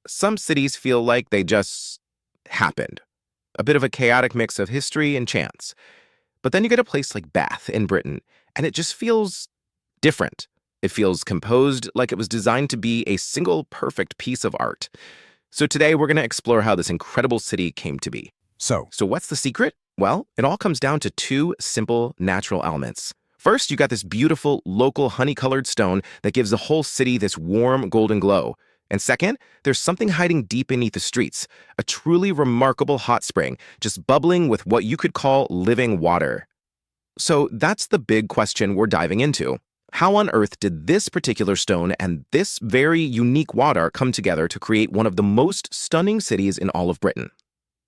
Some cities feel like they just happened. A bit of a chaotic mix of history and chance. But then you get a place like Bath in Britain, and it just feels different. It feels composed, like it was designed to be a single perfect piece of art. So today we're going to explore how this incredible city came to be. So, So what's the secret? Well, it all comes down to two simple natural elements. First, you got this beautiful local honey-colored stone that gives the whole city this warm golden glow. And second, there's something hiding deep beneath the streets, a truly remarkable hot spring, just bubbling with what you could call living water. So that's the big question we're diving into. How on earth did this particular stone and this very unique water come together to create one of the most stunning cities in all of Britain?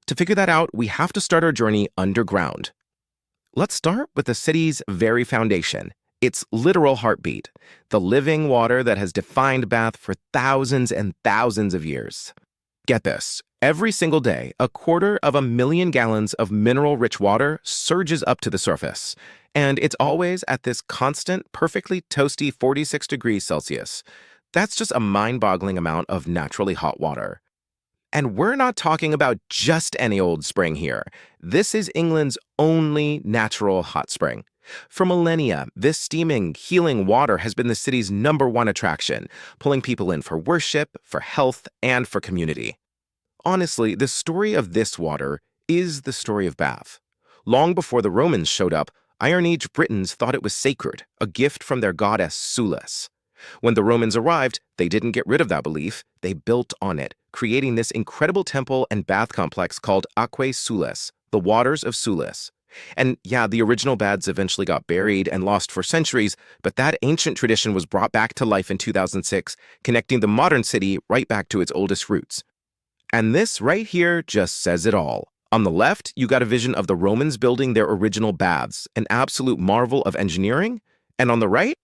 To figure that out, we have to start our journey underground. Let's start with the city's very foundation, its literal heartbeat, the living water that has defined Bath for thousands and thousands of years. Get this, every single day, 250,000 gallons of mineral-rich water surges up to the surface, and it's always at this constant, perfectly toasty 46 degrees Celsius. That's just a mind-boggling amount of naturally hot water. And we're not talking about just any old spring here. This is England's only natural hot spring. For millennia, this steaming, healing water has been the city's #1 attraction, pulling people in for worship, for health, and for community. Honestly, the story of this water is the story of Bath. Long before the Romans showed up, Iron Age Britons thought it was sacred, a gift from their goddess Sulis. When the Romans arrived, they didn't get rid of that belief, they built on it, creating this incredible temple and bath complex called Aquae Sulis, the Waters of Sulis. And yeah, the original baths eventually got buried and lost for centuries, but that ancient tradition was brought back to life in 2006, connecting the modern city right back to its oldest roots. And this right here just says it all. On the left, you got a vision of the Romans building their original baths, an absolute marvel of engineering. And on the right,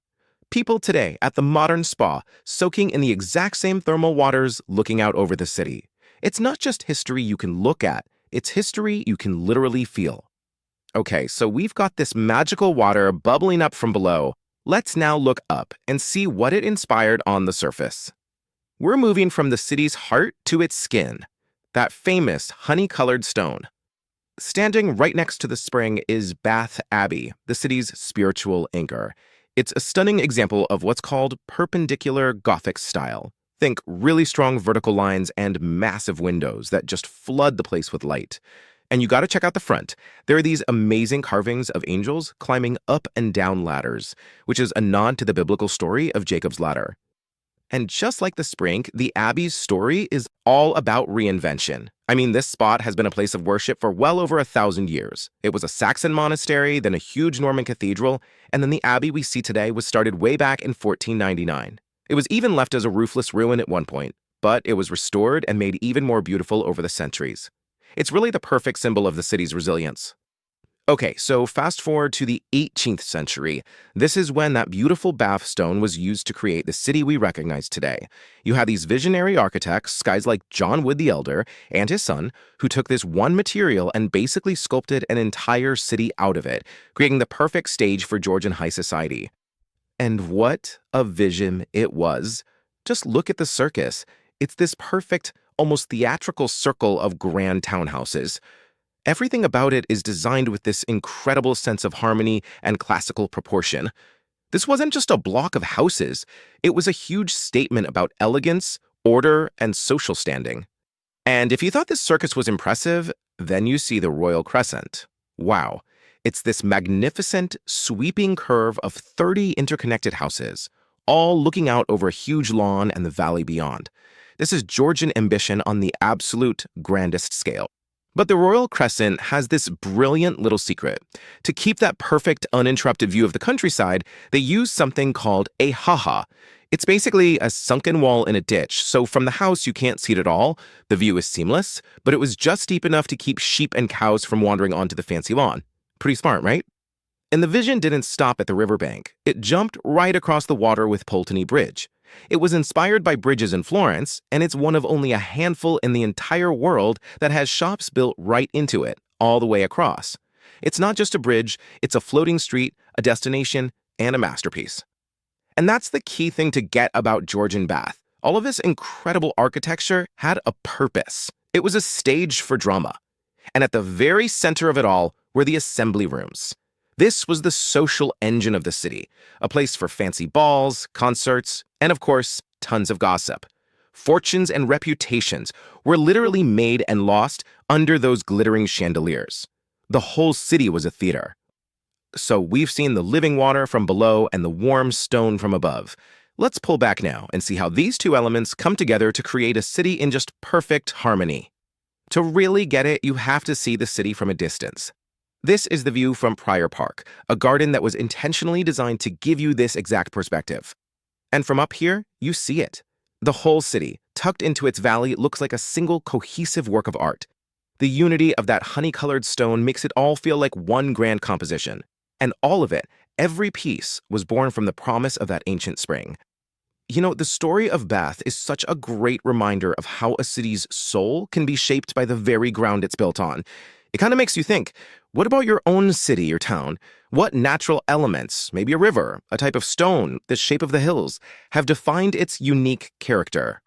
people today at the modern spa, soaking in the exact same thermal waters, looking out over the city. It's not just history you can look at, it's history you can literally feel. Okay, so we've got this magical water bubbling up from below. Let's now look up and see what it inspired on the surface. We're moving from the city's heart to its skin, that famous honey-colored stone. Standing right next to the spring is Bath Abbey, the city's spiritual anchor. It's a stunning example of what's called perpendicular Gothic style. Think really strong vertical lines and massive windows that just flood the place with light. And you gotta check out the front. There are these amazing carvings of angels climbing up and down ladders, which is a nod to the biblical story of Jacob's ladder. And just like the spring, the Abbey's story is all about reinvention. I mean, this spot has been a place of worship for well over 1,000 years. It was a Saxon monastery, then a huge Norman cathedral, and then the Abbey we see today was started way back in 1499. It was even left as a roofless ruin at one point, but it was restored and made even more beautiful over the centuries. It's really the perfect symbol of the city's resilience. Okay, so fast forward to the 18th century. This is when that beautiful Bath stone was used to create the city we recognize today. You had these visionary architects, guys like John Wood the Elder and his son, who took this one material and basically sculpted an entire city out of it, creating the perfect stage for Georgian high society. And what a vision it was. Just look at the circus. It's this perfect, almost theatrical circle of grand townhouses. Everything about it is designed with this incredible sense of harmony and classical proportion. This wasn't just a block of houses. It was a huge statement about elegance, order, and social standing. And if you thought this circus was impressive, then you see the Royal Crescent. Wow. It's this magnificent, sweeping curve of 30 interconnected houses, all looking out over a huge lawn and the valley beyond. This is Georgian ambition on the absolute grandest scale. But the Royal Crescent has this brilliant little secret. To keep that perfect, uninterrupted view of the countryside, they use something called a ha-ha. It's basically a sunken wall in a ditch, so from the house you can't see it at all. The view is seamless, but it was just deep enough to keep sheep and cows from wandering onto the fancy lawn. Pretty smart, right? And the vision didn't stop at the riverbank. It jumped right across the water with Pulteney Bridge. It was inspired by bridges in Florence, and it's one of only a handful in the entire world that has shops built right into it, all the way across. It's not just a bridge, it's a floating street, a destination, and a masterpiece. And that's the key thing to get about Georgian Bath. All of this incredible architecture had a purpose. It was a stage for drama. And at the very center of it all were the assembly rooms. This was the social engine of the city, a place for fancy balls, concerts, and of course, tons of gossip. Fortunes and reputations were literally made and lost under those glittering chandeliers. The whole city was a theater. So we've seen the living water from below and the warm stone from above. Let's pull back now and see how these two elements come together to create a city in just perfect harmony. To really get it, you have to see the city from a distance. This is the view from Prior Park, a garden that was intentionally designed to give you this exact perspective. And from up here, you see it. The whole city, tucked into its valley, looks like a single cohesive work of art. The unity of that honey-colored stone makes it all feel like one grand composition. And all of it, every piece, was born from the promise of that ancient spring. You know, the story of Bath is such a great reminder of how a city's soul can be shaped by the very ground it's built on. It kind of makes you think, what about your own city or town? What natural elements, maybe a river, a type of stone, the shape of the hills, have defined its unique character?